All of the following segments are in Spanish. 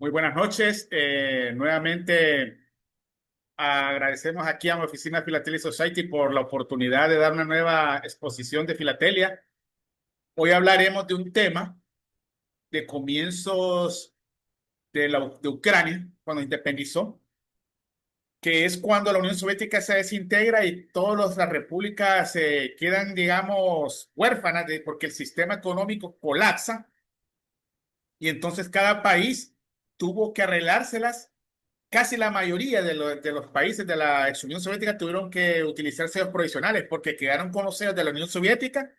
Muy buenas noches. Nuevamente agradecemos aquí a mi oficina Philatelia Society por la oportunidad de dar una nueva exposición de filatelia. Hoy hablaremos de un tema de comienzos de Ucrania, cuando independizó, que es cuando la Unión Soviética se desintegra y todas las repúblicas se quedan, digamos, huérfanas porque el sistema económico colapsa y entonces cada país tuvo que arreglárselas. Casi la mayoría de los países de la ex Unión Soviética tuvieron que utilizar sellos provisionales porque quedaron con los sellos de la Unión Soviética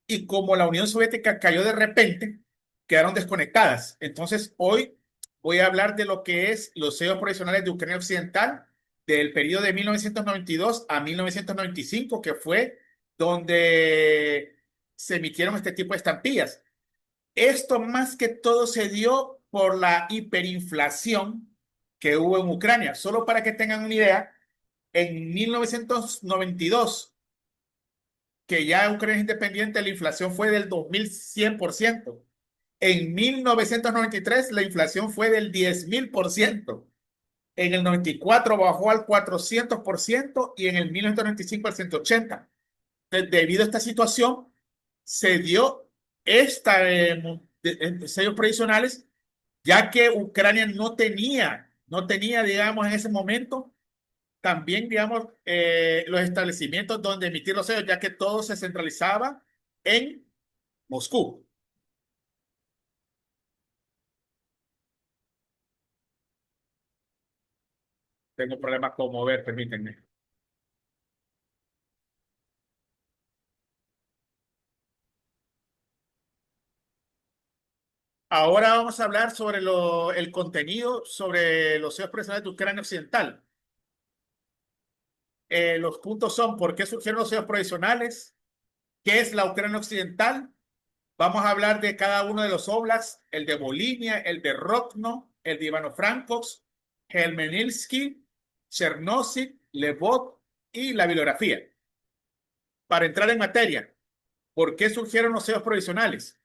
y como la Unión Soviética cayó de repente, quedaron desconectadas. Entonces, hoy voy a hablar de lo que es los sellos provisionales de Ucrania Occidental del periodo de 1992 a 1995, que fue donde se emitieron este tipo de estampillas. Esto más que todo se dio por la hiperinflación que hubo en Ucrania. Solo para que tengan una idea, en 1992, que ya Ucrania es independiente, la inflación fue del 2100%. En 1993, la inflación fue del 10.000%. En el 94 bajó al 400% y en el 1995 al 180%. Debido a esta situación, se dio esta sellos provisionales, ya que Ucrania no tenía, digamos, en ese momento, también, digamos, los establecimientos donde emitir los sellos, ya que todo se centralizaba en Moscú. Tengo problemas con mover, permítanme. Ahora vamos a hablar sobre el contenido sobre los sellos provisionales de Ucrania Occidental. Los puntos son por qué surgieron los sellos provisionales, qué es la Ucrania Occidental. Vamos a hablar de cada uno de los oblasts, el de Volhynia, el de Rovno, el de Ivano-Frankivsk, Khmelnytskyi, Chernozhsk, Lvov y la bibliografía. Para entrar en materia, ¿por qué surgieron los sellos provisionales?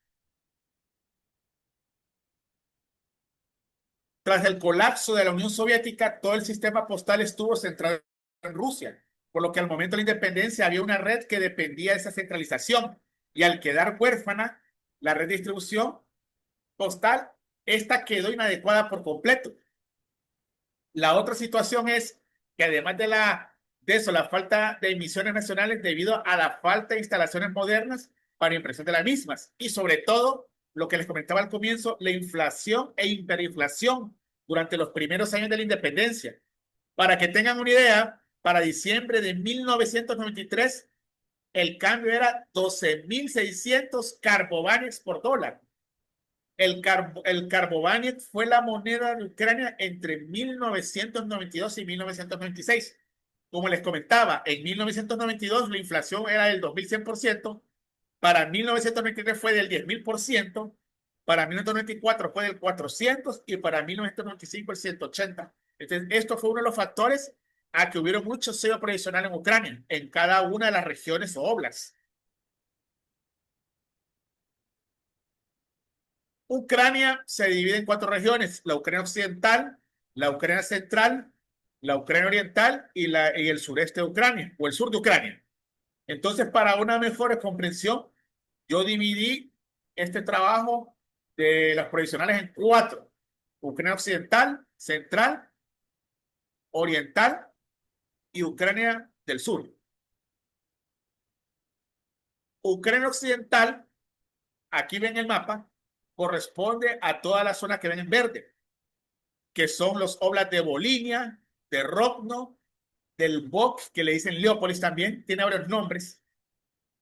Tras el colapso de la Unión Soviética, todo el sistema postal estuvo centrado en Rusia, por lo que al momento de la independencia había una red que dependía de esa centralización y al quedar huérfana la red de distribución postal, esta quedó inadecuada por completo. La otra situación es que además de eso, la falta de emisiones nacionales debido a la falta de instalaciones modernas para impresión de las mismas y sobre todo, lo que les comentaba al comienzo, la inflación e hiperinflación durante los primeros años de la independencia. Para que tengan una idea, para diciembre de 1993, el cambio era 12.600 carbovanes por dólar. El Carbovanet fue la moneda de Ucrania entre 1992 y 1996. Como les comentaba, en 1992 la inflación era del 2100%, para 1993 fue del 10.000%, para 1994 fue del 400% y para 1995 el 180%. Entonces, esto fue uno de los factores a que hubieron muchos sellos provisionales en Ucrania, en cada una de las regiones o oblasts. Ucrania se divide en cuatro regiones: la Ucrania occidental, la Ucrania central, la Ucrania oriental y el sureste de Ucrania o el sur de Ucrania. Entonces, para una mejor comprensión, yo dividí este trabajo de las provisionales en cuatro: Ucrania occidental, central, oriental y Ucrania del sur. Ucrania occidental, aquí ven el mapa, corresponde a toda la zona que ven en verde, que son los oblasts de Volhynia, de Rovno, del Bok, que le dicen Leópolis también, tiene varios nombres,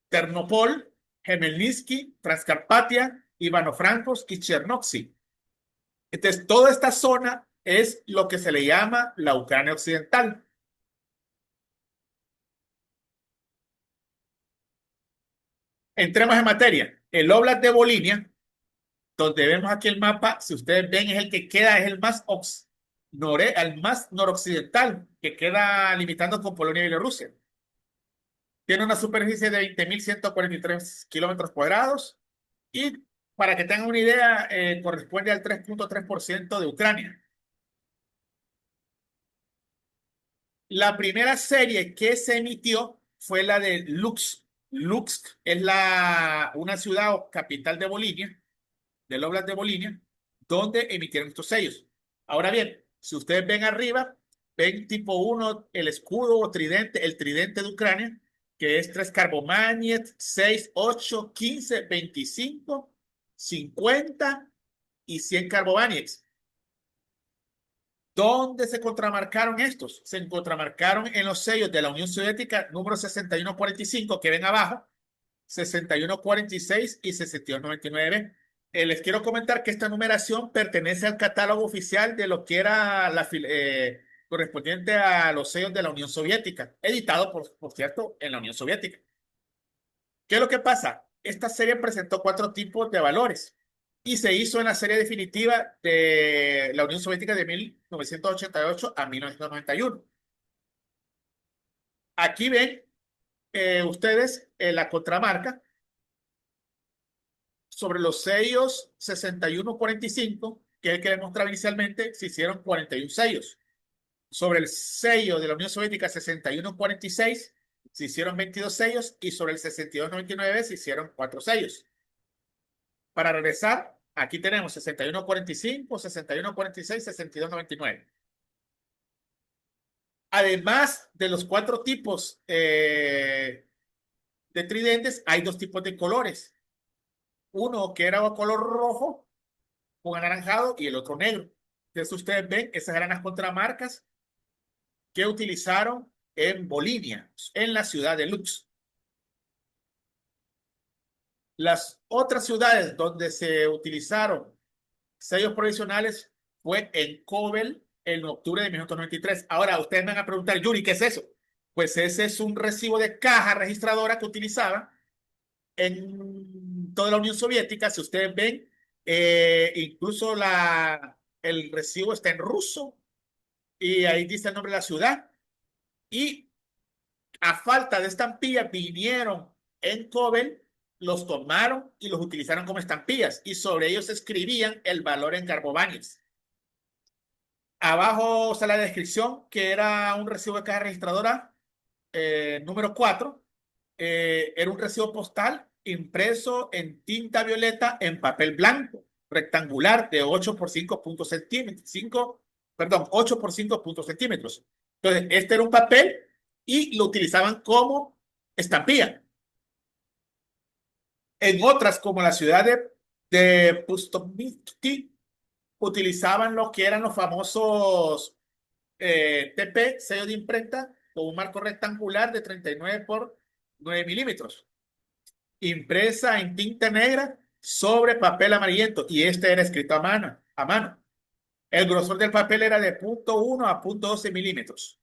Ternopol, Khmelnytskyi, Transcarpatia, Ivano-Frankivsk y Chernozhsk. Entonces, toda esta zona es lo que se le llama la Ucrania Occidental. Entremos en materia. El Oblast de Volhynia, donde vemos aquí el mapa, si ustedes ven, es el que queda, es el más noroccidental, que queda limitando con Polonia y Bielorrusia. Tiene una superficie de 20.143 kilómetros cuadrados y Para que tengan una idea, corresponde al 3.3% de Ucrania. La primera serie que se emitió fue la de Lux. Lux es una ciudad o capital de Bolivia, del Oblast de Bolivia, donde emitieron estos sellos. Ahora bien, si ustedes ven arriba, ven tipo uno el escudo o tridente, el tridente de Ucrania, que es 3 Carbomagnet, 6, 8, 15, 25, 50 y 100 Carbomagnets. ¿Dónde se contramarcaron estos? Se contramarcaron en los sellos de la Unión Soviética número 6145 que ven abajo, 6146 y 6299. Les quiero comentar que esta numeración pertenece al catálogo oficial de lo que era correspondiente a los sellos de la Unión Soviética, editado, por cierto, en la Unión Soviética. ¿Qué es lo que pasa? Esta serie presentó 4 tipos de valores y se hizo en la serie definitiva de la Unión Soviética de 1988 a 1991. Aquí ven ustedes la contramarca sobre los sellos 6145, que es el que les mostraba inicialmente, se hicieron 41 sellos. Sobre el sello de la Unión Soviética 6146 se hicieron 22 sellos y sobre el 6299 se hicieron 4 sellos. Para regresar, aquí tenemos 6145, 6146, 6299. Además de los 4 tipos de tridentes, hay 2 tipos de colores. Uno que era color rojo con anaranjado y el otro negro. Entonces ustedes ven, esas eran las contramarcas que utilizaron en Bolivia, en la ciudad de Lux. Las otras ciudades donde se utilizaron sellos provisionales fue en Kovel en octubre de 1993. Ahora, ustedes me van a preguntar, Yuri, ¿qué es eso? Pues ese es un recibo de caja registradora que utilizaban en toda la Unión Soviética. Si ustedes ven, incluso el recibo está en ruso y ahí dice el nombre de la ciudad. Y a falta de estampillas, vinieron en Kovel, los tomaron y los utilizaron como estampillas y sobre ellos escribían el valor en Garbovanics. Abajo está la descripción, que era un recibo de caja registradora número 4. Era un recibo postal impreso en tinta violeta en papel blanco, rectangular de 8 por 5 puntos centímetros. 8 por 5 puntos centímetros. Entonces, este era un papel y lo utilizaban como estampilla. En otras, como la ciudad de Pustomitsky, utilizaban lo que eran los famosos TP, sello de imprenta, con un marco rectangular de 39 por 9 milímetros, impresa en tinta negra sobre papel amarillento, y este era escrito a mano, a mano. El grosor del papel era de 0.1 a 0.12 milímetros.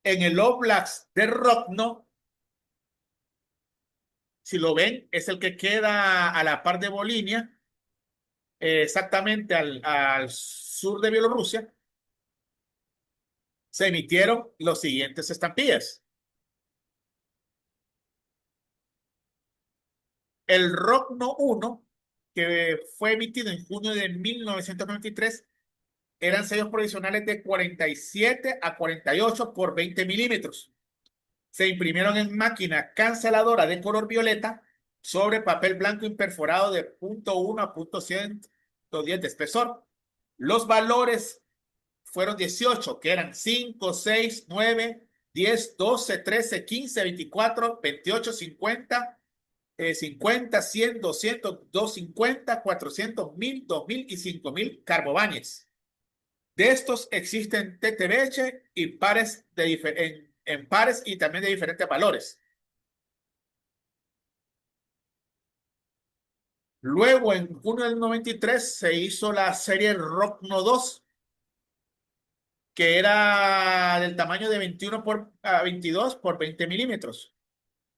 En el Oblast de Rovno, si lo ven, es el que queda a la par de Volhynia, exactamente al sur de Bielorrusia. Se emitieron los siguientes estampillas. El Rovno 1, que fue emitido en junio de 1993, eran sellos provisionales de 47 a 48 por 20 milímetros. Se imprimieron en máquina canceladora de color violeta sobre papel blanco imperforado de 0.1 a 0.110 de espesor. Los valores fueron 18, que eran 5, 6, 9, 10, 12, 13, 15, 24, 28, 50, 50, 100, 200, 250, 400, 1000, 2000 y 5000 Carbovanics. De estos existen TTBH y pares en pares y también de diferentes valores. Luego, en junio del 93, se hizo la serie Rovno 2, que era del tamaño de 21 por 22 por 20 milímetros.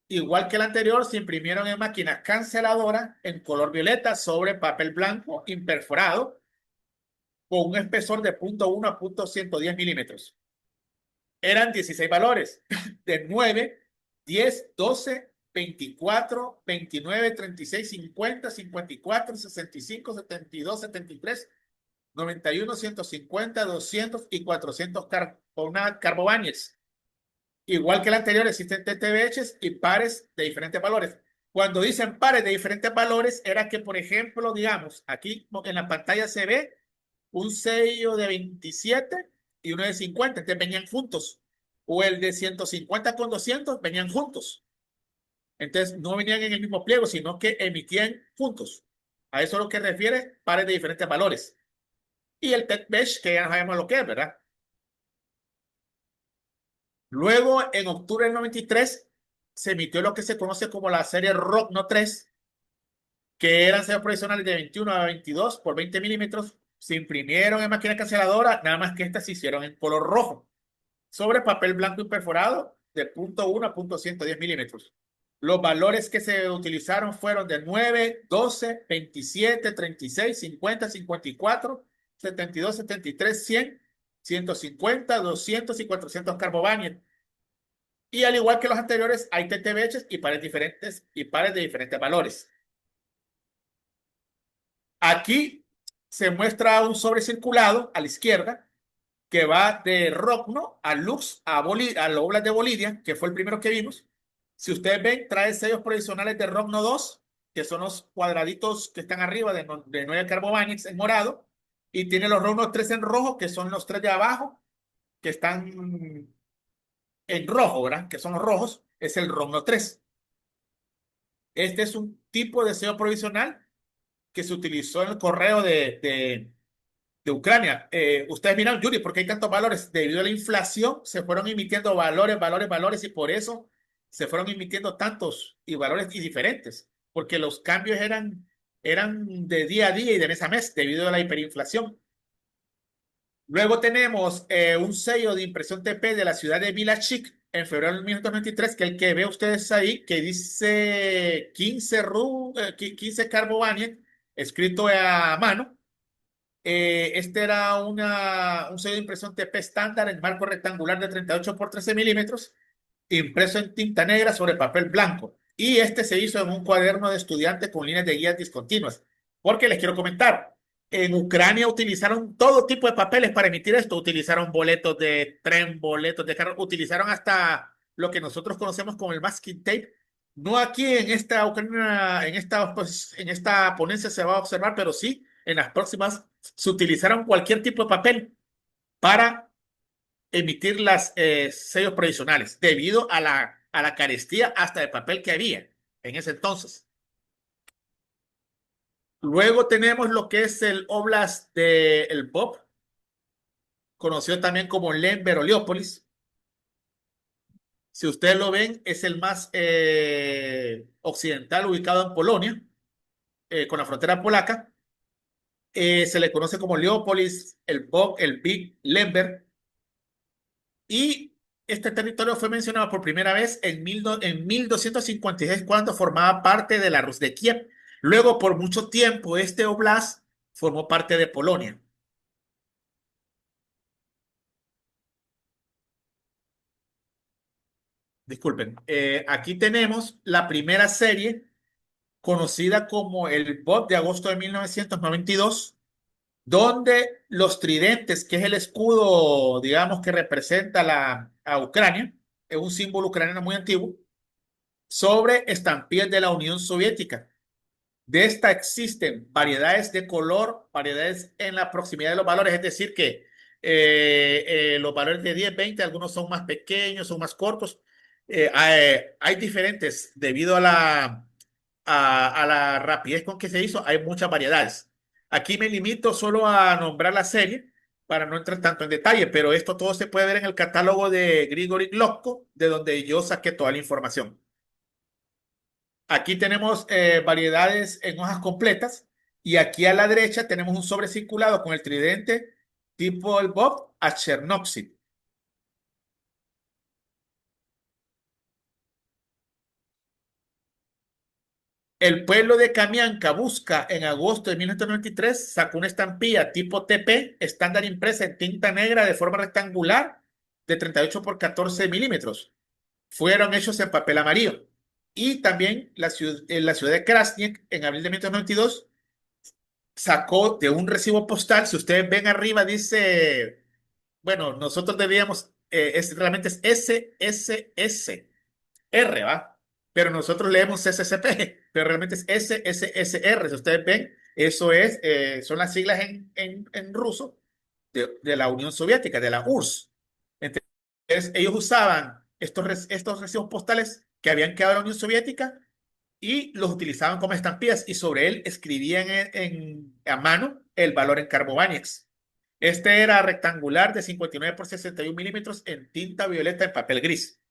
Igual que el anterior, se imprimieron en máquinas canceladoras en color violeta sobre papel blanco imperforado con un espesor de 0.1 a 0.110 milímetros. Eran 16 valores de 9, 10, 12, 24, 29, 36, 50, 54, 65, 72, 73, 91, 150, 200 y 400 carbobáñeles. Igual que el anterior, existen TTBHs y pares de diferentes valores. Cuando dicen pares de diferentes valores, era que, por ejemplo, digamos, aquí en la pantalla se ve un sello de 27 y uno de 50, entonces venían juntos. O el de 150 con 200 venían juntos. Entonces no venían en el mismo pliego, sino que emitían juntos. A eso es lo que refiere pares de diferentes valores. Y el TED-Mesh, que ya no sabemos lo que es, ¿verdad? Luego, en octubre del 93, se emitió lo que se conoce como la serie ROCNO 3, que eran sellos provisionales de 21 a 22 por 20 milímetros. Se imprimieron en máquina canceladora, nada más que estas se hicieron en color rojo, sobre papel blanco imperforado de punto .1 a punto .110 milímetros. Los valores que se utilizaron fueron de 9, 12, 27, 36, 50, 54, 72, 73, 100, 150, 200 y 400 carbobáñeles. Y al igual que los anteriores, hay TTBHs y pares diferentes y pares de diferentes valores. Aquí se muestra un sobrecirculado a la izquierda que va de Rocno a Lux a al Oblast de Bolivia, que fue el primero que vimos. Si ustedes ven, trae sellos provisionales de Rocno 2, que son los cuadraditos que están arriba de 9 carbobáñeles en morado, y tiene los Rocno 3 en rojo, que son los 3 de abajo, que están en rojo, ¿verdad? Que son los rojos, es el Rocno 3. Este es un tipo de sello provisional que se utilizó en el correo de Ucrania. Ustedes miran, Yuri, ¿por qué hay tantos valores? Debido a la inflación, se fueron emitiendo valores, valores, valores, y por eso se fueron emitiendo tantos y valores y diferentes, porque los cambios eran de día a día y de mes a mes, debido a la hiperinflación. Luego tenemos un sello de impresión TP de la ciudad de Vilachik en febrero de 1993, que el que ve ustedes ahí, que dice 15 carbobáñez, escrito a mano. Este era un sello de impresión TP estándar en marco rectangular de 38 por 13 milímetros, impreso en tinta negra sobre papel blanco. Y este se hizo en un cuaderno de estudiante con líneas de guías discontinuas. Porque les quiero comentar, en Ucrania utilizaron todo tipo de papeles para emitir esto. Utilizaron boletos de tren, boletos de carro, utilizaron hasta lo que nosotros conocemos como el masking tape. No aquí en esta Ucrania, en esta ponencia se va a observar, pero sí en las próximas se utilizaron cualquier tipo de papel para emitir las sellos provisionales, debido a la carestía hasta de papel que había en ese entonces. Luego tenemos lo que es el Oblast de el Pop, conocido también como Lemberg o Leópolis. Si ustedes lo ven, es el más occidental, ubicado en Polonia, con la frontera polaca. Se le conoce como Leópolis, el Pop, el Big Lemberg. Y este territorio fue mencionado por primera vez en 1256, cuando formaba parte de la Rus de Kiev. Luego, por mucho tiempo, este oblast formó parte de Polonia. Disculpen. Aquí tenemos la primera serie, conocida como el BOP de agosto de 1992, donde los tridentes, que es el escudo, digamos, que representa a Ucrania, es un símbolo ucraniano muy antiguo, sobre estampillas de la Unión Soviética. De esta existen variedades de color, variedades en la proximidad de los valores, es decir, que los valores de 10, 20, algunos son más pequeños, son más cortos. Hay diferentes debido a la rapidez con que se hizo, hay muchas variedades. Aquí me limito solo a nombrar la serie para no entrar tanto en detalle, pero esto todo se puede ver en el catálogo de Grigori Glotko, de donde yo saqué toda la información. Aquí tenemos variedades en hojas completas, y aquí a la derecha tenemos un sobrecirculado con el tridente tipo el Bob a Chernóxid. El pueblo de Kamianka-Buzka en agosto de 1993 sacó una estampilla tipo TP estándar impresa en tinta negra de forma rectangular de 38 por 14 milímetros. Fueron hechos en papel amarillo. Y también la ciudad de Krasniq, en abril de 1992, sacó de un recibo postal, si ustedes ven arriba, dice, bueno, nosotros debíamos, realmente es SSSR, ¿va? Pero nosotros leemos SSP, pero realmente es SSSR. Si ustedes ven, eso es, son las siglas en ruso de la Unión Soviética, de la URSS. Entonces, ellos usaban estos recibos postales que habían quedado en la Unión Soviética y los utilizaban como estampillas y sobre él escribían a mano el valor en Carbovanics. Este era rectangular de 59 por 61 milímetros en tinta violeta en papel gris.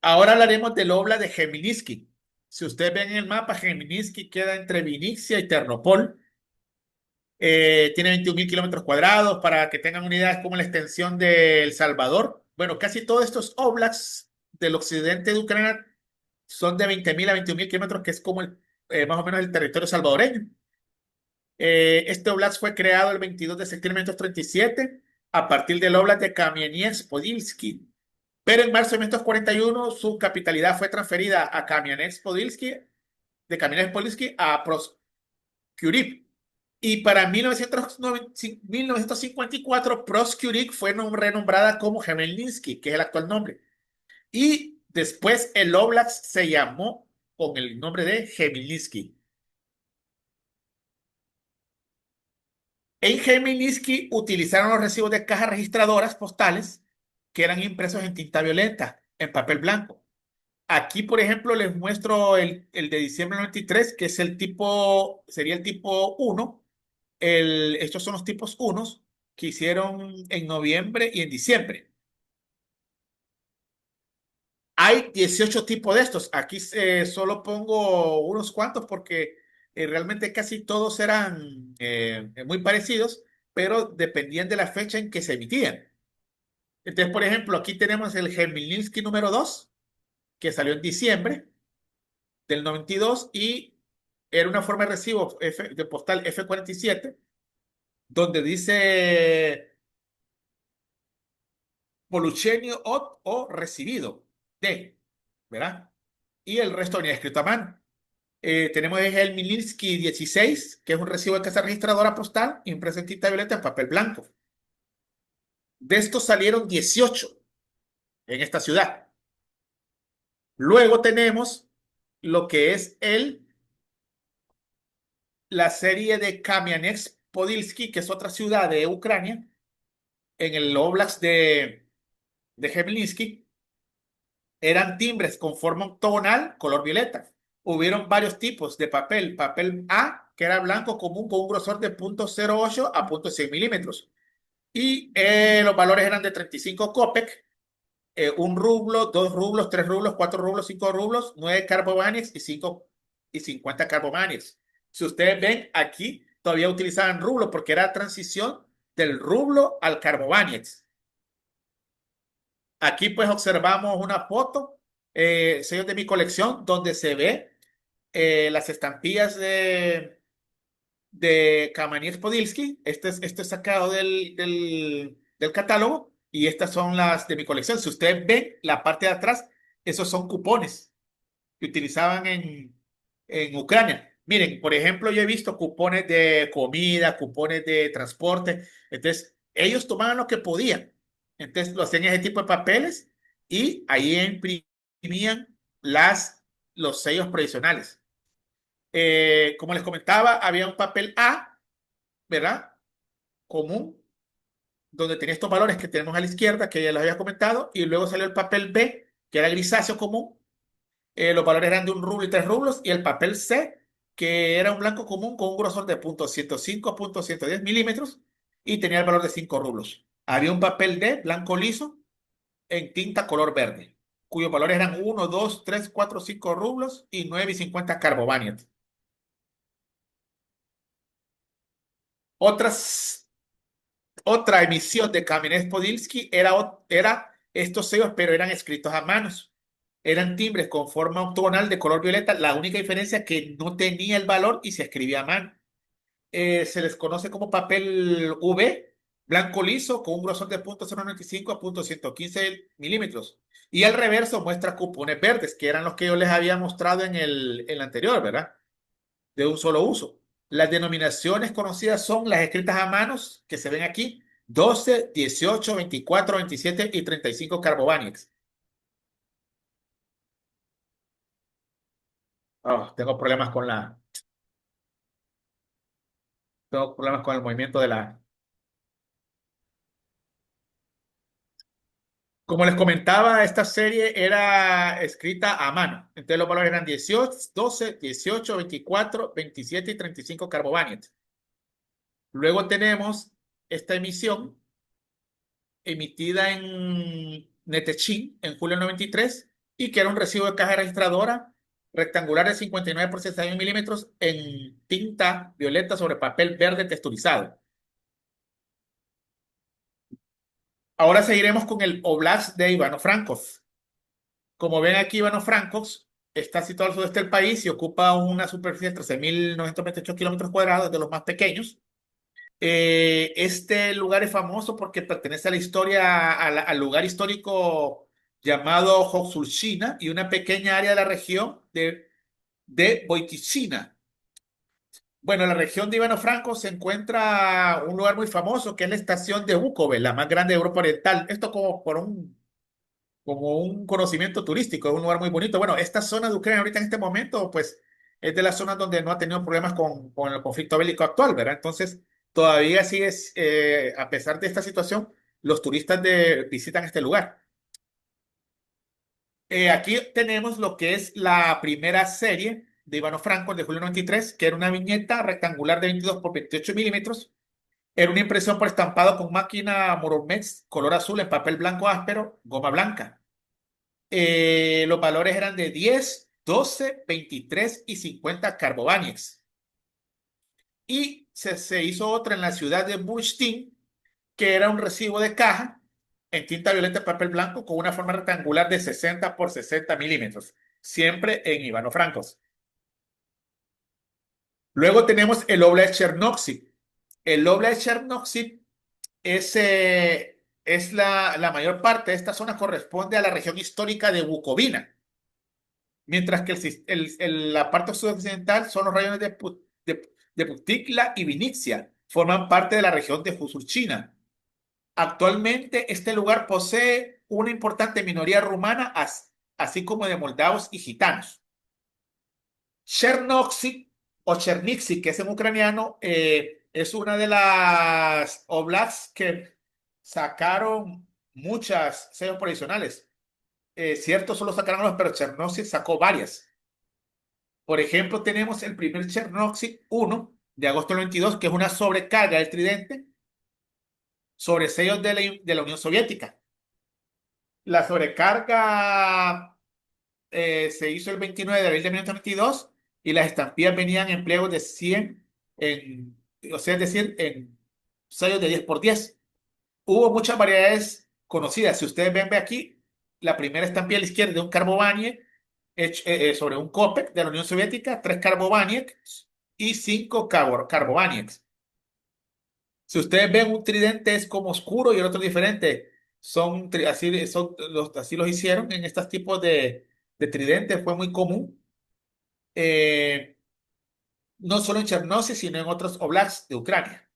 Ahora hablaremos del Obla de Chmelnytsky. Si ustedes ven en el mapa, Chmelnytsky queda entre Vinicia y Ternopol. Tiene 21.000 kilómetros cuadrados. Para que tengan una idea, es como la extensión de El Salvador. Bueno, casi todos estos oblats del occidente de Ucrania son de 20.000 a 21.000 kilómetros, que es como más o menos el territorio salvadoreño. Este oblast fue creado el 22 de septiembre de 1937 a partir del oblast de Kamianets-Podilsky. Pero en marzo de 1941 su capitalidad fue transferida a Kamianets-Podilsky, de Kamianets-Podilsky a Proskuriv. Y para 1954, Proskuriv fue renombrada como Khmelnytsky, que es el actual nombre. Y después el Oblast se llamó con el nombre de Khmelnytsky. En Khmelnytsky utilizaron los recibos de cajas registradoras postales que eran impresos en tinta violeta, en papel blanco. Aquí, por ejemplo, les muestro el de diciembre del 93, que es el tipo, sería el tipo 1. Estos son los tipos 1 que hicieron en noviembre y en diciembre. Hay 18 tipos de estos. Aquí solo pongo unos cuantos porque realmente casi todos eran muy parecidos, pero dependían de la fecha en que se emitían. Entonces, por ejemplo, aquí tenemos el Khmelnytsky número 2, que salió en diciembre del 92 y era una forma de recibo de postal F47, donde dice Poluchenio o recibido de, ¿verdad? Y el resto venía escrito a mano. Tenemos el Milinsky 16, que es un recibo de casa registradora postal impreso en tinta violeta en papel blanco. De estos salieron 18 en esta ciudad. Luego tenemos lo que es la serie de Kamianets-Podilsky, que es otra ciudad de Ucrania, en el Oblast de Khmelnytsky. Eran timbres con forma octogonal, color violeta. Hubieron varios tipos de papel. Papel A, que era blanco común con un grosor de 0.08 a 0.6 milímetros. Y los valores eran de 35 copec, 1 rublo, 2 rublos, 3 rublos, 4 rublos, 5 rublos, 9 carbomanics y 50 carbomanics. Si ustedes ven aquí, todavía utilizaban rublos porque era transición del rublo al carbomanics. Aquí pues observamos una foto, sellos de mi colección, donde se ve las estampillas de Kamianets Podilsky. Este es sacado del catálogo y estas son las de mi colección. Si ustedes ven la parte de atrás, esos son cupones que utilizaban en Ucrania. Miren, por ejemplo, yo he visto cupones de comida, cupones de transporte. Entonces, ellos tomaban lo que podían. Entonces, lo hacían en ese tipo de papeles y ahí imprimían los sellos provisionales. Como les comentaba, había un papel A, ¿verdad? Común, donde tenía estos valores que tenemos a la izquierda, que ya les había comentado, y luego salió el papel B, que era grisáceo común. Los valores eran de 1 rublo y 3 rublos, y el papel C, que era un blanco común con un grosor de 0.105 a 0.110 milímetros, y tenía el valor de 5 rublos. Había un papel D, blanco liso, en tinta color verde, cuyos valores eran 1, 2, 3, 4, 5 rublos y 9,50 carbovaniat. Otras Otra emisión de Kamenets Podilsky era estos sellos, pero eran escritos a manos. Eran timbres con forma octogonal de color violeta. La única diferencia es que no tenía el valor y se escribía a mano. Se les conoce como papel V blanco liso con un grosor de 0.095 a 0.115 milímetros. Y el reverso muestra cupones verdes, que eran los que yo les había mostrado en el anterior, ¿verdad? De un solo uso. Las denominaciones conocidas son las escritas a manos, que se ven aquí: 12, 18, 24, 27 y 35 Carbovanics. Oh, tengo problemas con el movimiento de la. Como les comentaba, esta serie era escrita a mano. Entonces los valores eran 18, 12, 18, 24, 27 y 35 Carbovanics. Luego tenemos esta emisión emitida en Netechín en julio del 93 y que era un recibo de caja registradora rectangular de 59 por 61 milímetros en tinta violeta sobre papel verde texturizado. Ahora seguiremos con el Oblast de Ivano-Frankov. Como ven aquí, Ivano-Frankov está situado al sudeste del país y ocupa una superficie de 13.928 kilómetros cuadrados, de los más pequeños. Este lugar es famoso porque pertenece a la historia, al lugar histórico llamado Hoxulshina y una pequeña área de la región de Boiticina. Bueno, en la región de Ivano-Franco se encuentra un lugar muy famoso que es la estación de Bukovel, la más grande de Europa Oriental. Esto como un conocimiento turístico, es un lugar muy bonito. Bueno, esta zona de Ucrania ahorita en este momento, pues es de las zonas donde no ha tenido problemas con el conflicto bélico actual, ¿verdad? Entonces, todavía sigue, a pesar de esta situación, los turistas visitan este lugar. Aquí tenemos lo que es la primera serie de Ivano Franco de julio 93, que era una viñeta rectangular de 22 por 28 milímetros. Era una impresión por estampado con máquina Moromex, color azul en papel blanco áspero, goma blanca. Los valores eran de 10, 12, 23 y 50 Carbovanics. Y se hizo otra en la ciudad de Bushtin, que era un recibo de caja en tinta violeta y papel blanco con una forma rectangular de 60 por 60 milímetros, siempre en Ivano-Francos. Luego tenemos el Oblast Chernovtsi. El Oblast Chernovtsi es la mayor parte de esta zona corresponde a la región histórica de Bucovina, mientras que la parte occidental son los rayones de Putikla y Vinitsia, forman parte de la región de Husurchina. Actualmente este lugar posee una importante minoría rumana, así como de moldavos y gitanos. Chernovtsi o Chernivtsi, que es en ucraniano, es una de las oblasts que sacaron muchas sellos provisionales. Cierto, solo sacaron los, pero Chernovtsi sacó varias. Por ejemplo, tenemos el primer Chernovtsi 1 de agosto del 22, que es una sobrecarga del tridente sobre sellos de la Unión Soviética. La sobrecarga se hizo el 29 de abril de 1922 y las estampillas venían en pliegos de 100, o sea, es decir, en sellos de 10 por 10. Hubo muchas variedades conocidas. Si ustedes ven aquí, la primera estampilla a la izquierda de un Carbovanie sobre un Kopek de la Unión Soviética, 3 Carbovaniec y 5 Carbovaniec. Si ustedes ven un tridente es como oscuro y el otro diferente. Así los hicieron en estos tipos de tridentes, fue muy común. eh, no solo en Chernóbil, sino en otros oblasts de Ucrania.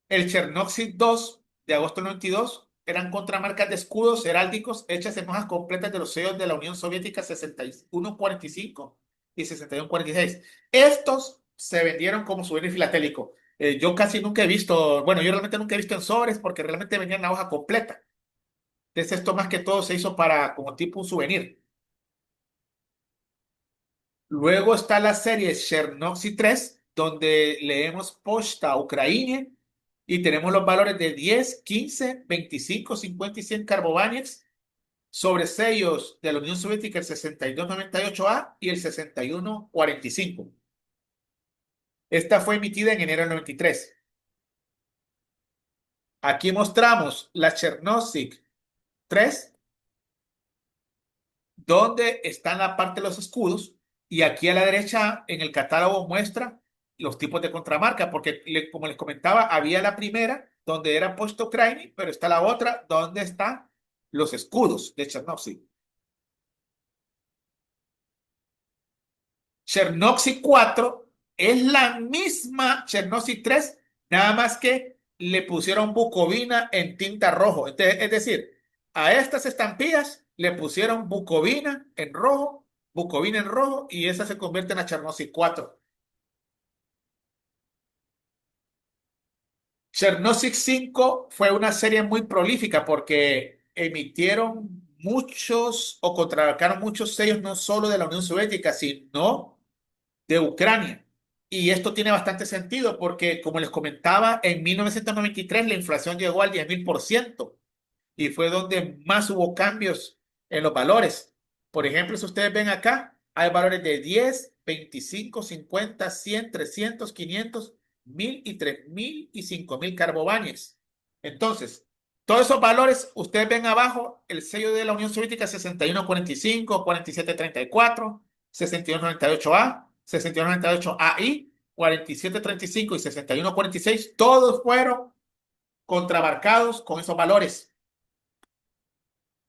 El Chernóbil 2 de agosto del 92 eran contramarcas de escudos heráldicos hechas en hojas completas de los sellos de la Unión Soviética 6145 y 6146. Estos se vendieron como souvenir filatélico. Yo casi nunca he visto, bueno, yo realmente nunca he visto en sobres porque realmente venían la hoja completa. Entonces esto más que todo se hizo para como tipo un souvenir. Luego está la serie Chernovtsi 3, donde leemos Pochta Ucrania y tenemos los valores de 10, 15, 25, 50 y 100 Carbovanics sobre sellos de la Unión Soviética, el 6298A y el 6145. Esta fue emitida en enero del 93. Aquí mostramos la Chernovtsi 3, donde está en la parte de los escudos, y aquí a la derecha en el catálogo muestra los tipos de contramarca, porque como les comentaba, había la primera donde era puesto Ukraine, pero está la otra donde están los escudos de Chernovtsi. Chernovtsi 4 es la misma Chernovtsi 3, nada más que le pusieron Bucovina en tinta rojo. Es decir, a estas estampillas le pusieron Bucovina en rojo, y esa se convierte en la Chernovtsi 4. Chernobyl 5 fue una serie muy prolífica porque emitieron muchos o contraatacaron muchos sellos no solo de la Unión Soviética, sino de Ucrania. Y esto tiene bastante sentido porque, como les comentaba, en 1993 la inflación llegó al 10.000% y fue donde más hubo cambios en los valores. Por ejemplo, si ustedes ven acá, hay valores de 10, 25, 50, 100, 300, 500, 1000 y 3000 y 5000 carbobáñez. Entonces, todos esos valores, ustedes ven abajo el sello de la Unión Soviética: 6145, 4734, 6298A, 6298AI, 4735 y 6146. Todos fueron contramarcados con esos valores.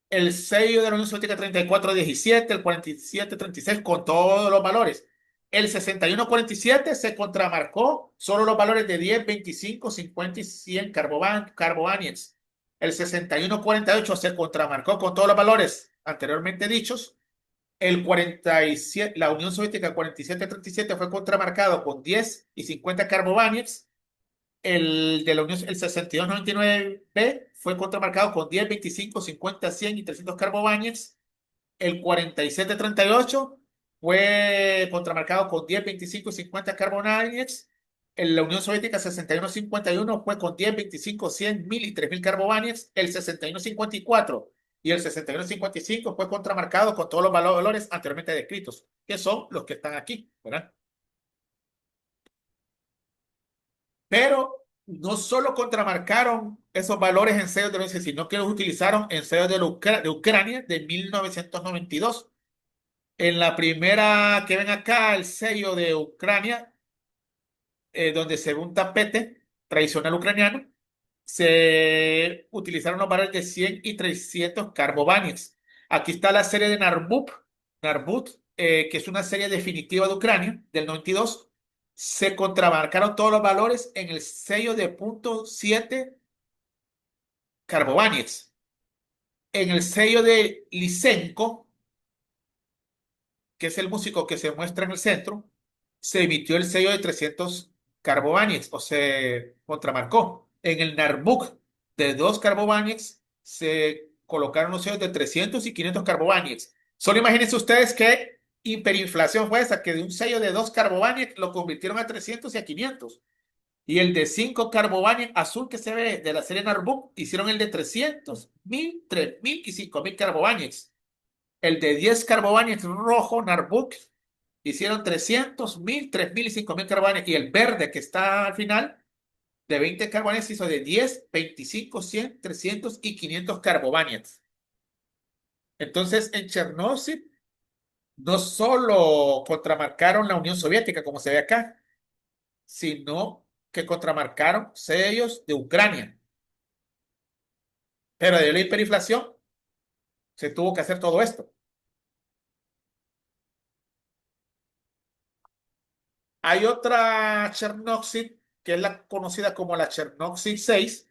El sello de la Unión Soviética 3417, el 4736 con todos los valores. El 6147 se contramarcó solo los valores de 10, 25, 50 y 100 carbobáñez. El 6148 se contramarcó con todos los valores anteriormente dichos. El 47, la Unión Soviética 4737 fue contramarcado con 10 y 50 carbobáñez. El de la Unión, el 6299B fue contramarcado con 10, 25, 50, 100 y 300 carbobáñez. El 4738 fue contramarcado con 10, 25 y 50 carbobáñez. En la Unión Soviética 6151 fue con 10, 25, 100, 1000 y 3000 carbobáñez. El 6154 y el 6155 fue contramarcado con todos los valores anteriormente descritos, que son los que están aquí, ¿verdad? Pero no solo contramarcaron esos valores en sellos de Rusia, sino que los utilizaron en sellos de Ucrania de 1992. En la primera que ven acá, el sello de Ucrania, donde se ve un tapete tradicional ucraniano, se utilizaron los valores de 100 y 300 carbobáñez. Aquí está la serie de Narbut, que es una serie definitiva de Ucrania del 92. Se contramarcaron todos los valores en el sello de .7 carbobáñez. En el sello de Lysenko, que es el músico que se muestra en el centro, se emitió el sello de 300 carbobáñez, o se contramarcó. En el Narbuk de 2 carbobáñez se colocaron los sellos de 300 y 500 carbobáñez. Solo imagínense ustedes qué hiperinflación fue esa, que de un sello de 2 carbobáñez lo convirtieron a 300 y a 500. Y el de 5 carbobáñez azul que se ve de la serie Narbuk, hicieron el de 300, 1000, 3000 y 5000 carbobáñez. El de 10 carbobáñez rojo Narbuk, hicieron 300, 1000, 3000 y 5000 carbobáñez. Y el verde que está al final, de 20 carbobáñez, hizo de 10, 25, 100, 300 y 500 carbobáñez. Entonces, en Chernobyl no solo contramarcaron la Unión Soviética, como se ve acá, sino que contramarcaron sellos de Ucrania. Pero de la hiperinflación se tuvo que hacer todo esto. Hay otra Chernobyl, que es la conocida como la Chernobyl 6,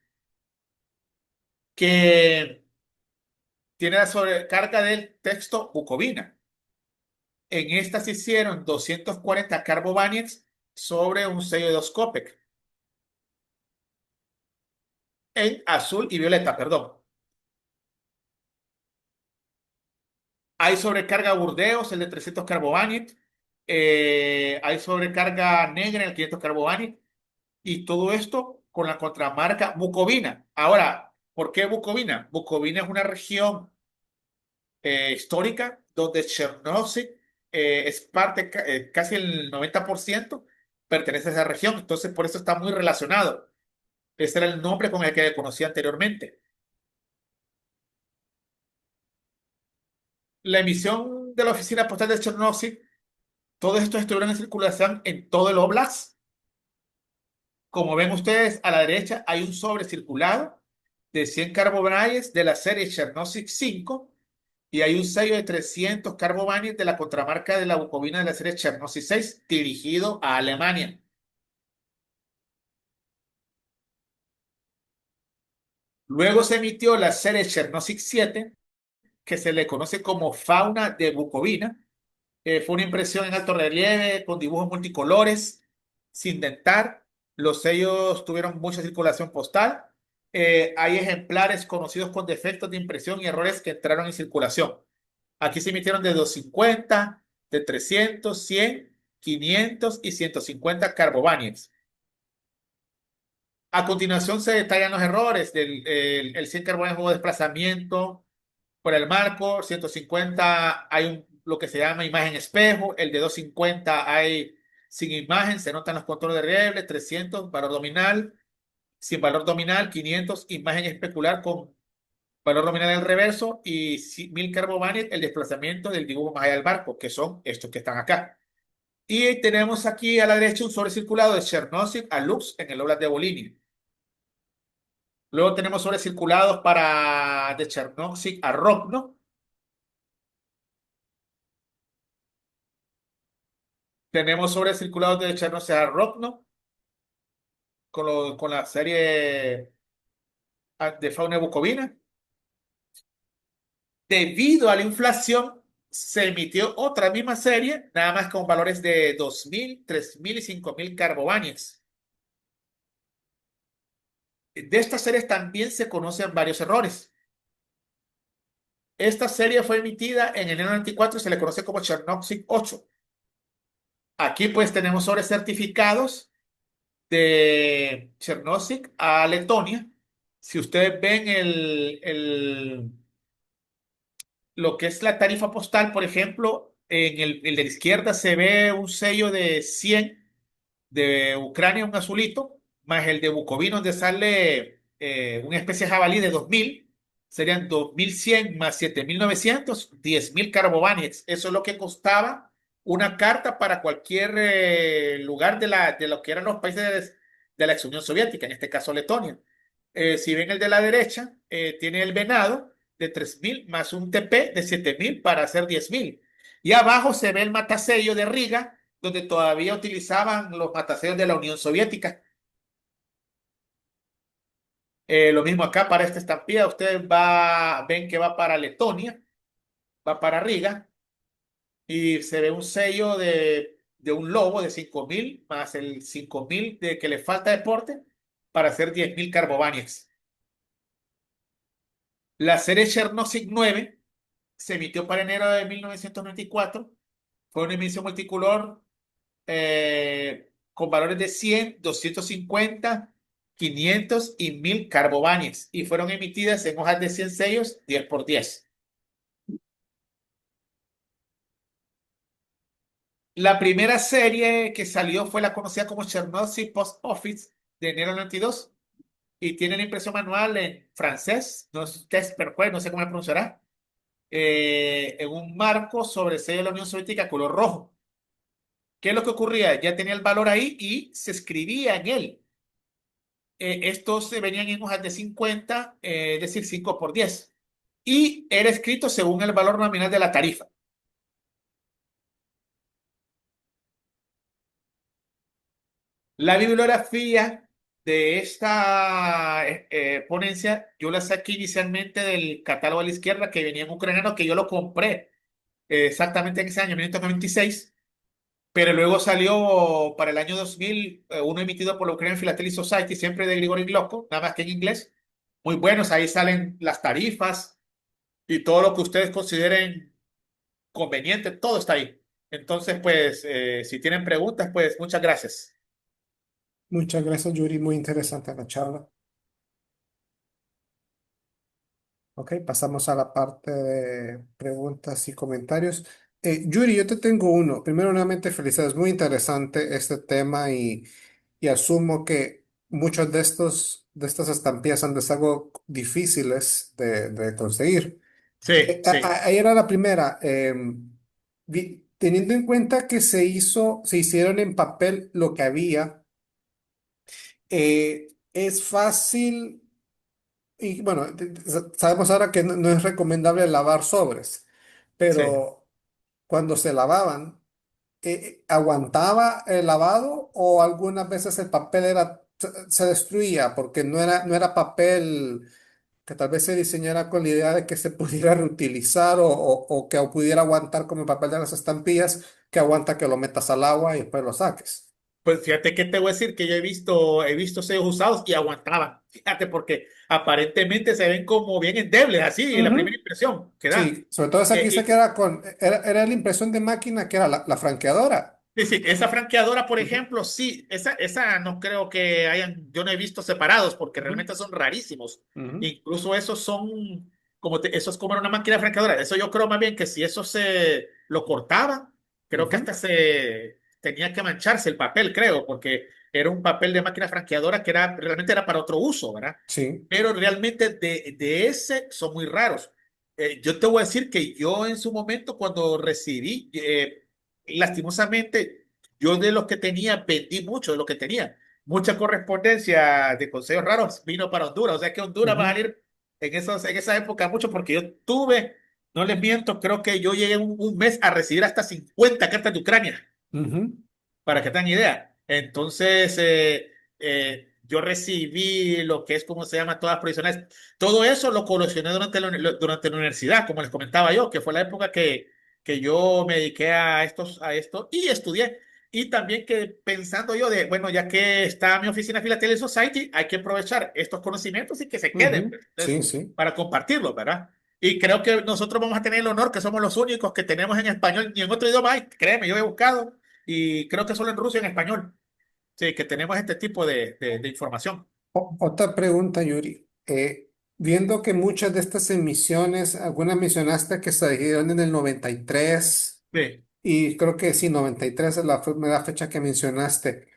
que tiene la sobrecarga del texto Bucovina. En esta se hicieron 240 carbobáñez sobre un sello de 2 Copec, en azul y violeta, perdón. Hay sobrecarga Burdeos, el de 300 carbobáñez. Hay sobrecarga negra, el 500 carbobáñez. Y todo esto con la contramarca Bucovina. Ahora, ¿por qué Bucovina? Bucovina es una región histórica donde Chernovtsi es parte, casi el 90% pertenece a esa región. Entonces, por eso está muy relacionado. Ese era el nombre con el que conocí anteriormente. La emisión de la oficina postal de Chernovtsi, todos estos estuvieron en circulación en todo el Oblast, Como ven ustedes, a la derecha hay un sobre circulado de 100 carbobanales de la serie Chernobyl 5 y hay un sello de 300 carbobanales de la contramarca de la bucovina de la serie Chernobyl 6 dirigido a Alemania. Luego se emitió la serie Chernobyl 7, que se le conoce como fauna de Bucovina. Fue una impresión en alto relieve con dibujos multicolores, sin dentar. Los sellos tuvieron mucha circulación postal. Hay ejemplares conocidos con defectos de impresión y errores que entraron en circulación. Aquí se emitieron de 250, de 300, 100, 500 y 150 carbobánies. A continuación se detallan los errores del el 100 carbobánies hubo desplazamiento por el marco, 150 hay lo que se llama imagen espejo, el de 250 hay sin imagen, se notan los contornos de relieve, 300 valor nominal, sin valor nominal, 500 imagen especular con valor nominal en reverso y 1000 carbobánies el desplazamiento del dibujo más allá del barco, que son estos que están acá. Y tenemos aquí a la derecha un sobrecirculado de Chernobyl a Lux en el Oblast de Volhynia. Luego tenemos sobrecirculados para de Chernobyl a Rovno. Tenemos sobrecirculados de Chernobyl a Rovno con la serie de fauna bucovina. Debido a la inflación, se emitió otra misma serie, nada más con valores de 2000, 3000 y 5000 carbobánies. De estas series también se conocen varios errores. Esta serie fue emitida en enero 94 y se le conoce como Chernobyl 8. Aquí pues tenemos sobre certificados de Chernobyl a Letonia. Si ustedes ven lo que es la tarifa postal, por ejemplo, en el de la izquierda se ve un sello de 100 de Ucrania, un azulito, más el de Bucovina, donde sale una especie de jabalí de 2000, serían 2100 más 7900, 10.000 carbobánies. Eso es lo que costaba una carta para cualquier lugar de lo que eran los países de la ex Unión Soviética, en este caso Letonia. Si ven el de la derecha, tiene el venado de 3000 más un TP de 7000 para hacer 10.000. Y abajo se ve el matasello de Riga, donde todavía utilizaban los matasellos de la Unión Soviética. Lo mismo acá para esta estampida, ustedes ven que va para Letonia, va para Riga, y se ve un sello de un lobo de 5000 más el 5000 de que le falta deporte para hacer 10.000 carbobánies. La serie Chernobyl 9 se emitió para enero de 1994. Fue una emisión multicolor con valores de 100, 250, 500 y 1000 carbobánies y fueron emitidas en hojas de 100 sellos 10 por 10. La primera serie que salió fue la conocida como Chernobyl Post Office de enero del 92 y tiene la impresión manual en francés, no es no sé cómo se pronunciará, en un marco sobre el sello de la Unión Soviética color rojo. ¿Qué es lo que ocurría? Ya tenía el valor ahí y se escribía en él. Estos se venían en hojas de 50, es decir, 5 por 10. Y era escrito según el valor nominal de la tarifa. La bibliografía de esta ponencia, yo la saqué inicialmente del catálogo a la izquierda que venía en ucraniano, que yo lo compré exactamente en ese año, 1996. Pero luego salió para el año 2000 uno emitido por la Ukrainian Philatelist Society, siempre de Grigori Glokov, nada más que en inglés. Muy buenos, ahí salen las tarifas y todo lo que ustedes consideren conveniente, todo está ahí. Entonces, pues, si tienen preguntas, pues muchas gracias. Muchas gracias, Yuri. Muy interesante la charla. Ok, pasamos a la parte de preguntas y comentarios. Yuri, yo te tengo uno. Primero, nuevamente, felicidades. Muy interesante este tema y asumo que muchos de estas estampillas han de ser algo difíciles de conseguir. Sí, sí. Ahí era la primera. Teniendo en cuenta que se hicieron en papel lo que había. Es fácil y bueno, sabemos ahora que no es recomendable lavar sobres, Sí. pero cuando se lavaban, ¿aguantaba el lavado o algunas veces el papel se destruía porque no era papel que tal vez se diseñara con la idea de que se pudiera reutilizar o que pudiera aguantar como el papel de las estampillas, que aguanta que lo metas al agua y después lo saques? Pues fíjate que te voy a decir que yo he visto sellos usados y aguantaban. Fíjate, porque aparentemente se ven como bien endebles, así, la primera Ujú. impresión que da. Sí, sobre todo esa aquí se Y queda era la impresión de máquina que era la franqueadora. sí, sí, esa franqueadora, por Ujú, ejemplo, sí, esa no creo que hayan, yo no he visto separados porque ujú, realmente son rarísimos. ujú, Incluso esos son, eso es como una máquina franqueadora. Eso yo creo más bien que si eso se lo cortaban, creo que ujú. hasta se tenía que mancharse el papel, creo, porque era un papel de máquina franqueadora que realmente era para otro uso, ¿verdad? Sí. Pero realmente de ese son muy raros. Yo te voy a decir que yo en su momento cuando recibí, lastimosamente, yo de los que tenía, vendí mucho de lo que tenía. Mucha correspondencia de consejos raros vino para Honduras. O sea que Honduras va a Ujú, salir en esa época mucho porque yo tuve, no les miento, creo que yo llegué un mes a recibir hasta 50 cartas de Ucrania ujú, para que tengan idea. Entonces, yo recibí lo que es, ¿cómo se llama? Todas las provisionales. Todo eso lo coleccioné durante la universidad, como les comentaba yo, que fue la época que yo me dediqué a esto y estudié. Y también que pensando yo de, bueno, ya que está mi oficina Philadelphia Society, hay que aprovechar estos conocimientos y que se queden, ujú. pues, Sí, entonces, sí. para compartirlos, ¿verdad? Y creo que nosotros vamos a tener el honor que somos los únicos que tenemos en español y en otro idioma. Ay, créeme, yo he buscado y creo que solo en Rusia en español. Sí, que tenemos este tipo de información. Otra pregunta, Yuri. Viendo que muchas de estas emisiones, algunas mencionaste que se dieron en el 93 Sí. y creo que sí, 93 es la primera fecha que mencionaste.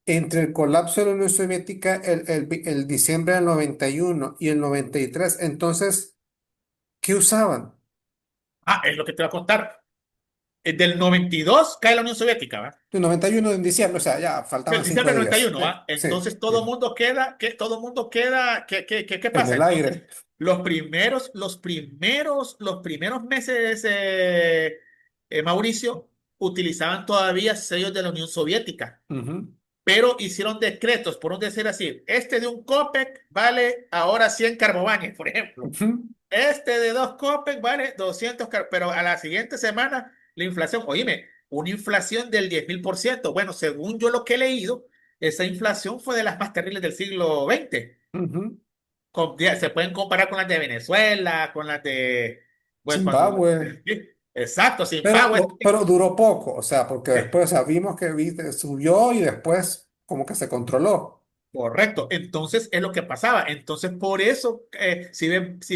Entre el colapso de la Unión Soviética, el diciembre del 91 y el 93, entonces, ¿qué usaban? Ah, es lo que te voy a contar. Del 92 cae la Unión Soviética, ¿va? El 91 en diciembre, o sea, ya faltaban Del cinco diciembre del días. 91, ¿va? Sí, Entonces todo el sí. mundo queda, ¿qué En pasa? el Entonces, aire. los primeros meses, Mauricio, utilizaban todavía sellos de la Unión Soviética, Ujú, pero hicieron decretos, por un decir así, este de un copec vale ahora 100 carbobanes, por ejemplo. ujú, Este de 2 copec vale 200, pero a la siguiente semana la inflación, oíme, una inflación del 10.000%. Bueno, según yo lo que he leído, esa inflación fue de las más terribles del siglo XX. ujú. Se pueden comparar con las de Venezuela, con las de, bueno, Zimbabue. sí, exacto, Pero, Zimbabue. pero duró poco, o sea, porque Sí, después sabimos que viste, subió y después como que se controló. correcto, entonces es lo que pasaba. Entonces, por eso, si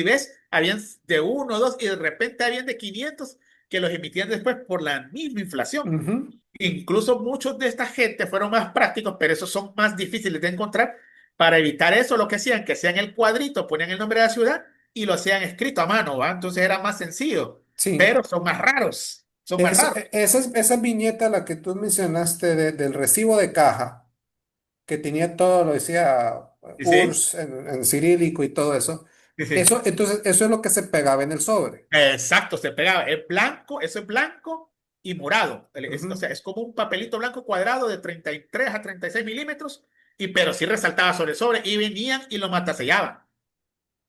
ves, habían de uno, dos, y de repente habían de 500 que los emitían después por la misma inflación. Ujú, Incluso muchos de esta gente fueron más prácticos, pero esos son más difíciles de encontrar. Para evitar eso, lo que hacían, que hacían el cuadrito, ponían el nombre de la ciudad y lo hacían escrito a mano, ¿va? Entonces era más sencillo, sí. pero son más raros, son más raros. Esa viñeta, la que tú mencionaste del recibo de caja, que tenía todo, lo decía Sí, sí, URSS en cirílico y todo eso. sí, sí. Entonces, eso es lo que se pegaba en el sobre. Exacto, se pegaba. Es blanco, eso es blanco y morado. O Ujú, sea, es como un papelito blanco cuadrado de 33 a 36 milímetros, pero sí resaltaba sobre y venían y lo matasellaban.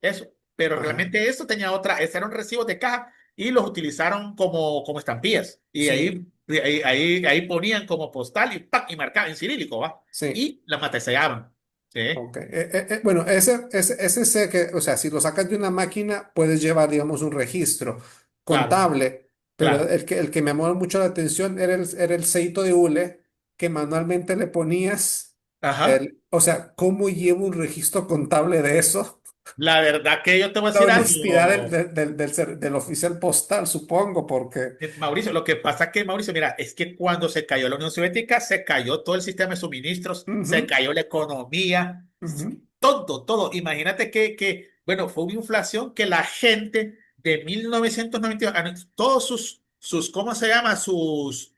Eso. Pero ajá, realmente eso tenía otra, ese era un recibo de caja y los utilizaron como estampillas. Y sí, ahí ponían como postal y ¡pac! Y marcaban en cirílico, ¿va? sí. Y la matasellaban. ¿Sí? Ok. Bueno, ese sé que, o sea, si lo sacas de una máquina, puedes llevar, digamos, un registro Claro, contable, pero claro. el que me llamó mucho la atención era el sellito de hule que manualmente le ponías, Ajá. o sea, ¿cómo llevo un registro contable de eso? La verdad que yo te voy a La decir honestidad algo. del oficial postal, supongo, porque... Mauricio, lo que pasa que, Mauricio, mira, es que cuando se cayó la Unión Soviética, se cayó todo el sistema de suministros, se Ujú, cayó la economía, ujú, todo, todo. Imagínate bueno, fue una inflación que la gente de 1992, todos ¿cómo se llama? Sus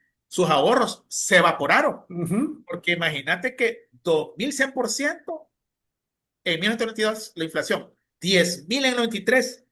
ahorros se evaporaron. ujú, Porque imagínate que 2100% en 1992 la inflación, 10.000 en el 93,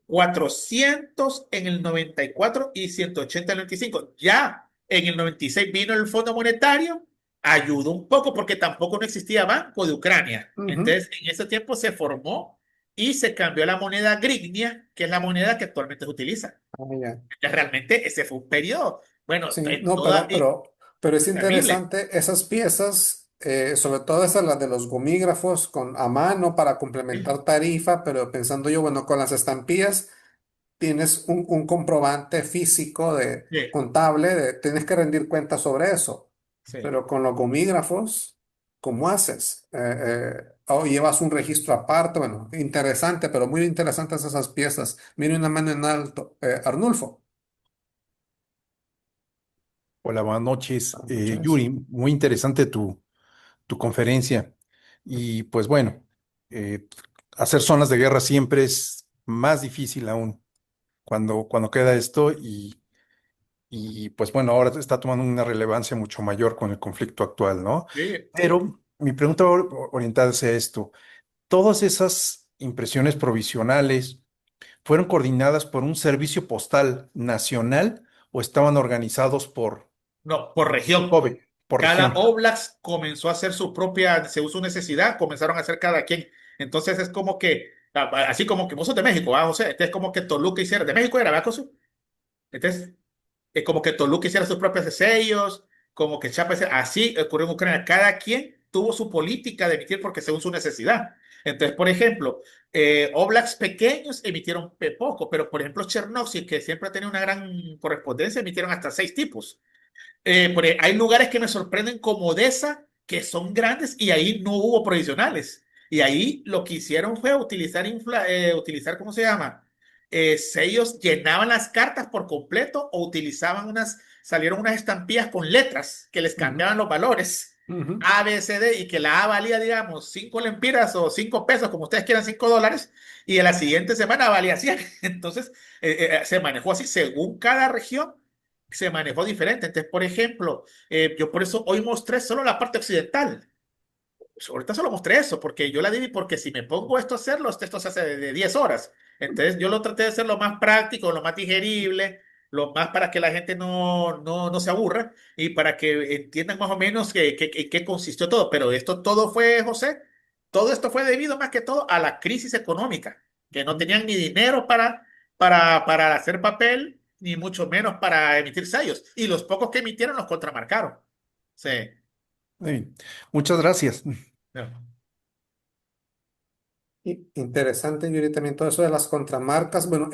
400 en el 94 y 180 en el 95. Ya en el 96 vino el Fondo Monetario, ayudó un poco porque tampoco no existía Banco de Ucrania. Ujú. Entonces, en ese tiempo se formó y se cambió la moneda grivnia, que es la moneda que actualmente se utiliza. Ah, ya. Realmente ese fue un periodo, bueno, Sí, en no, toda, pero es terrible. interesante esas piezas, sobre todo esas, las de los gomígrafos con, a mano para complementar tarifa, pero pensando yo, bueno, con las estampillas tienes un comprobante físico de Sí, contable, tienes que rendir cuentas sobre eso, sí. pero con los gomígrafos, ¿cómo haces? O llevas un registro aparte, bueno, interesante, pero muy interesantes esas piezas. Mire una mano en alto, Arnulfo. Hola, buenas noches. Buenas noches. Yuri, muy interesante tu conferencia. Y pues bueno, hacer zonas de guerra siempre es más difícil aún cuando queda esto y pues bueno, ahora está tomando una relevancia mucho mayor con el conflicto actual, ¿no? Sí, sí. Pero mi pregunta va orientada hacia esto. ¿Todas esas impresiones provisionales fueron coordinadas por un servicio postal nacional o estaban organizados No, por región. por Cada región? Oblast comenzó a hacer su propia, según su necesidad, comenzaron a hacer cada quien. Entonces es como que, así como que vos sos de México, José? Entonces como que Toluca hiciera, de México era, ¿verdad, Josu? Entonces, es como que Toluca hiciera sus propios sellos, como que Chiapas, así ocurrió en Ucrania. Cada quien tuvo su política de emitir porque según su necesidad. Entonces, por ejemplo, Oblast pequeños emitieron poco, pero por ejemplo, Chernovtsi, que siempre ha tenido una gran correspondencia, emitieron hasta 6 tipos. Hay lugares que me sorprenden como Odessa, que son grandes y ahí no hubo provisionales. Y ahí lo que hicieron fue utilizar, utilizar, ¿cómo se llama? Sellos, llenaban las cartas por completo o utilizaban salieron unas estampillas con letras que les Ujú, cambiaban los valores. ujú, A, B, C, D, y que la A valía, digamos, 5 lempiras o 5 pesos, como ustedes quieran, $5, y en la siguiente semana valía 100. Entonces, se manejó así según cada región se manejó diferente. Entonces, por ejemplo, yo por eso hoy mostré solo la parte occidental. Pues ahorita solo mostré eso, porque yo la dividí, porque si me pongo esto a hacerlo, esto se hace de 10 horas. Entonces, yo lo traté de hacer lo más práctico, lo más digerible, lo más para que la gente no se aburra y para que entiendan más o menos qué consistió todo. Pero esto todo fue, José, todo esto fue debido más que todo a la crisis económica, que no ujú. tenían ni dinero para hacer papel, ni mucho menos para emitir sellos. Y los pocos que emitieron los contramarcaron. Sí. Muy muchas gracias. Interesante, Yuri, también todo eso de las contramarcas. Bueno,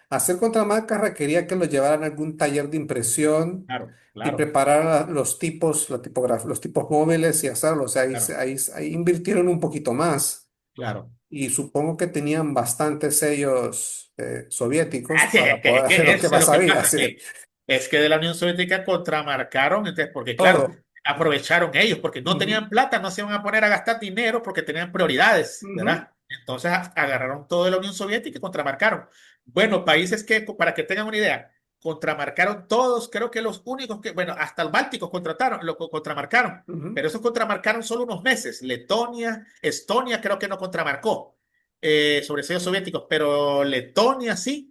hacer contramarcas requería que lo llevaran a algún taller de impresión Claro, y claro, preparar los tipos, la tipografía, los tipos móviles y hacerlo. O sea, claro, ahí invirtieron un poquito más. claro. Y supongo que tenían bastantes sellos soviéticos Así para es poder hacer que lo que eso es más lo que había. pasa, Así, es que de la Unión Soviética contramarcaron, entonces, porque claro, todo. aprovecharon ellos, porque no Ujú, tenían plata, no se iban a poner a gastar dinero porque tenían prioridades, ujú, ¿verdad? Entonces agarraron todo de la Unión Soviética y contramarcaron. Bueno, países que, para que tengan una idea, contramarcaron todos, creo que los únicos que, bueno, hasta el Báltico contramarcaron, ujú, pero esos contramarcaron solo unos meses. Letonia, Estonia creo que no contramarcó sobre sellos soviéticos, pero Letonia sí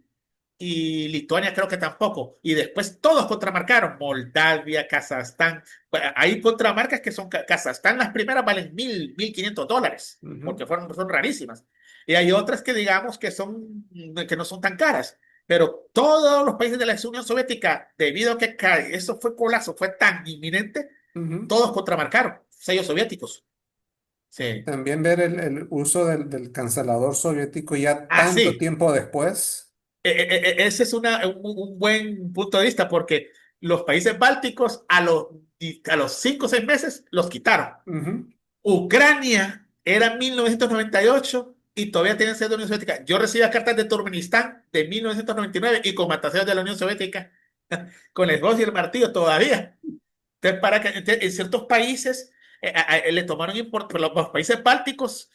y Lituania creo que tampoco. Y después todos contramarcaron, Moldavia, Kazajstán. Hay contramarcas que son Kazajstán, las primeras valen 1.000, 1.500 dólares, ujú, porque son rarísimas. Y hay otras que digamos que no son tan caras. Pero todos los países de la Unión Soviética, debido a que eso fue colazo, fue tan inminente, ujú. todos contramarcaron, sellos soviéticos. Sí. También ver el uso del cancelador soviético ya Ah, tanto sí. tiempo después. Ese es un buen punto de vista porque los países bálticos a los 5 o 6 meses los quitaron. Ujú, Ucrania era 1998 y todavía tienen sido de la Unión Soviética. Yo recibía cartas de Turkmenistán de 1999 y con mataseos de la Unión Soviética, con el esbozo y el martillo todavía. Entonces, en ciertos países le tomaron importancia, los países bálticos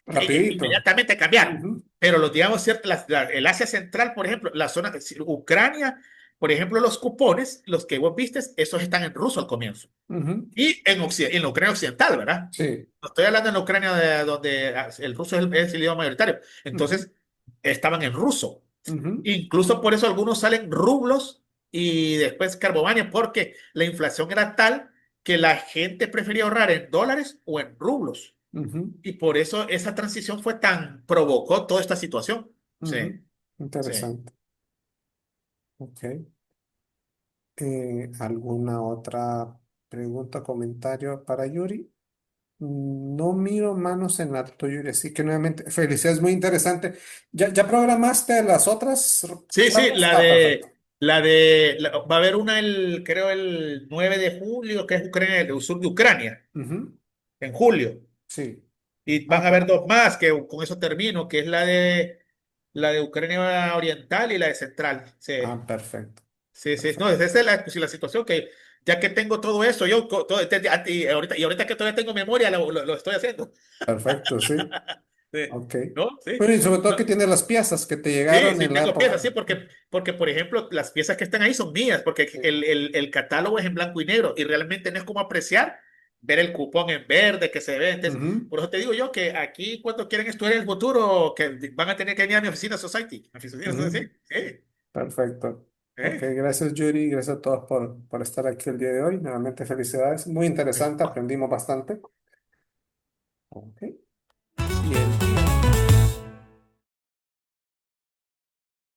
rapidito. inmediatamente cambiaron. Ujú, Pero los, digamos, el Asia Central, por ejemplo, la zona, Ucrania, por ejemplo, los cupones, los que vos vistes, esos están en ruso al comienzo. Ujú. Y en la Ucrania occidental, ¿verdad? Sí. No estoy hablando en la Ucrania donde el ruso es el idioma mayoritario. Ujú. Entonces, estaban en ruso. Ujú. Incluso por eso algunos salen rublos y después carbovania, porque la inflación era tal que la gente prefería ahorrar en dólares o en rublos. Ujú. Y por eso esa transición fue provocó toda esta situación. Sí, Ujú. sí. Interesante. Ok. ¿Alguna otra pregunta o comentario para Yuri? No miro manos en alto, Yuri, así que nuevamente, felicidades, muy interesante. ¿Ya programaste las otras Sí, sí, charlas? Ah, perfecto. va a haber una creo el 9 de julio, que es Ucrania, el sur de Ucrania, Ujú. en julio. Sí. Y van Ah, a haber dos más, que con eso termino, que es la de Ucrania Oriental y la de Central. Sí, perfecto. sí, sí. No, Perfecto. esa es la situación que ya que tengo todo eso, y ahorita que todavía tengo memoria, lo estoy haciendo. Perfecto, sí. Sí. Ok. ¿No? Sí. Bueno, y sobre todo No, que tiene las piezas que te sí, llegaron sí, en la tengo piezas, sí, época. porque, por ejemplo, las piezas que están ahí son mías, porque Sí. el catálogo es en blanco y negro y realmente no es como apreciar ver el cupón en verde que se ve. Entonces, Ujú. por eso te digo yo que aquí, cuando quieren estudiar el futuro, que van a tener que venir a mi oficina Society. Mi oficina Ujú. Society, sí, Perfecto. Ok, sí. gracias Yuri, gracias a todos por estar aquí el día de hoy. Nuevamente felicidades, muy interesante, aprendimos bastante. Ok.